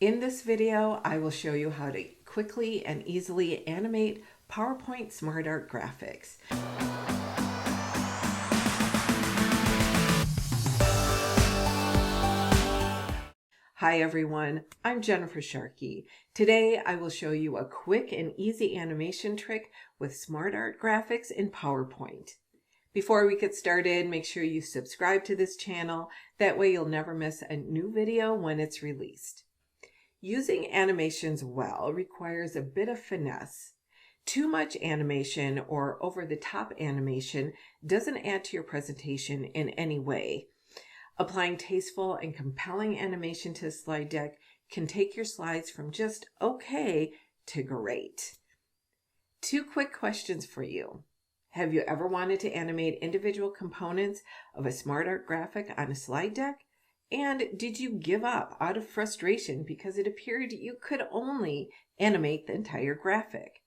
In this video, I will show you how to quickly and easily animate PowerPoint SmartArt graphics. Hi everyone, I'm Jennifer Sharkey. Today I will show you a quick and easy animation trick with SmartArt graphics in PowerPoint. Before we get started, make sure you subscribe to this channel. That way you'll never miss a new video when it's released. Using animations well requires a bit of finesse. Too much animation or over-the-top animation doesn't add to your presentation in any way. Applying tasteful and compelling animation to a slide deck can take your slides from just okay to great. 2 quick questions for you. Have you ever wanted to animate individual components of a SmartArt graphic on a slide deck? And did you give up out of frustration because it appeared you could only animate the entire graphic?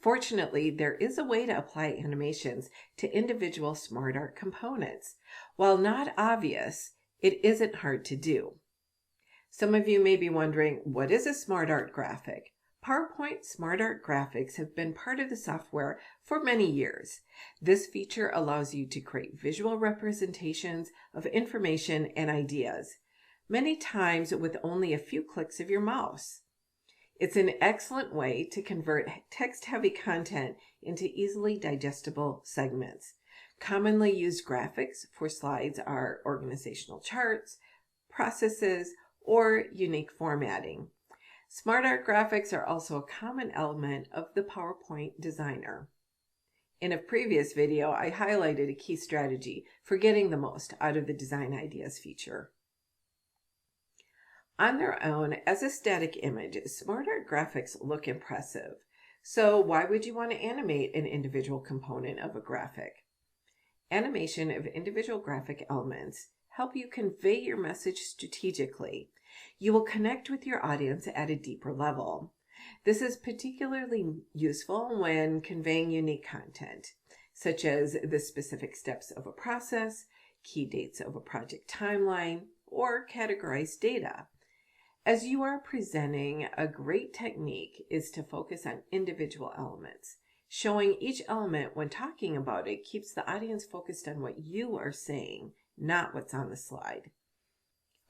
Fortunately, there is a way to apply animations to individual SmartArt components. While not obvious, it isn't hard to do. Some of you may be wondering, what is a SmartArt graphic? PowerPoint SmartArt graphics have been part of the software for many years. This feature allows you to create visual representations of information and ideas, many times with only a few clicks of your mouse. It's an excellent way to convert text-heavy content into easily digestible segments. Commonly used graphics for slides are organizational charts, processes, or unique formatting. SmartArt graphics are also a common element of the PowerPoint designer. In a previous video, I highlighted a key strategy for getting the most out of the Design Ideas feature. On their own, as a static image, SmartArt graphics look impressive. So why would you want to animate an individual component of a graphic? Animation of individual graphic elements help you convey your message strategically. You will connect with your audience at a deeper level. This is particularly useful when conveying unique content, such as the specific steps of a process, key dates of a project timeline, or categorized data. As you are presenting, a great technique is to focus on individual elements. Showing each element when talking about it keeps the audience focused on what you are saying, not what's on the slide.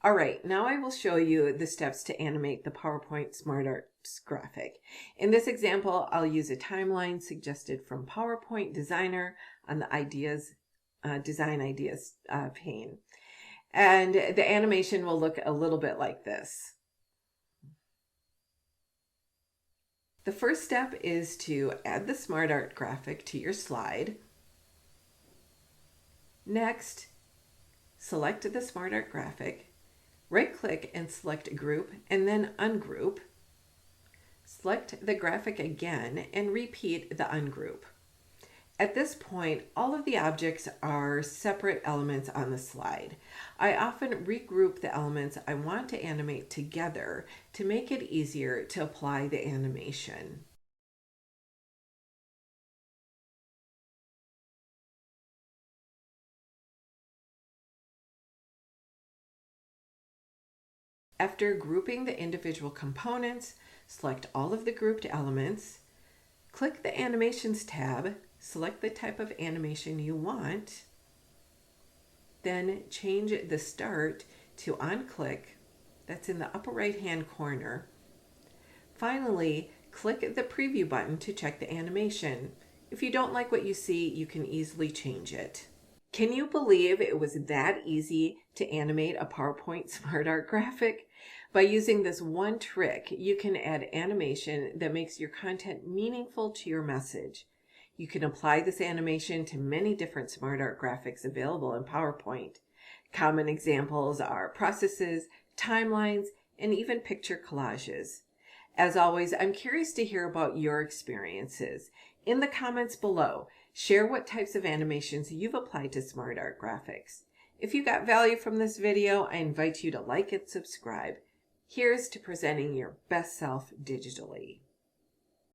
All right, now I will show you the steps to animate the PowerPoint SmartArt graphic. In this example, I'll use a timeline suggested from PowerPoint Designer on the Design Ideas pane. And the animation will look a little bit like this. The first step is to add the SmartArt graphic to your slide. Next, select the SmartArt graphic. Right-click and select Group and then Ungroup. Select the graphic again and repeat the ungroup. At this point, all of the objects are separate elements on the slide. I often regroup the elements I want to animate together to make it easier to apply the animation. After grouping the individual components, select all of the grouped elements, click the Animations tab, select the type of animation you want, then change the Start to On Click, that's in the upper right-hand corner. Finally, click the Preview button to check the animation. If you don't like what you see, you can easily change it. Can you believe it was that easy to animate a PowerPoint SmartArt graphic? By using this one trick, you can add animation that makes your content meaningful to your message. You can apply this animation to many different SmartArt graphics available in PowerPoint. Common examples are processes, timelines, and even picture collages. As always, I'm curious to hear about your experiences. In the comments below, share what types of animations you've applied to SmartArt graphics. If you got value from this video, I invite you to like and subscribe. Here's to presenting your best self digitally.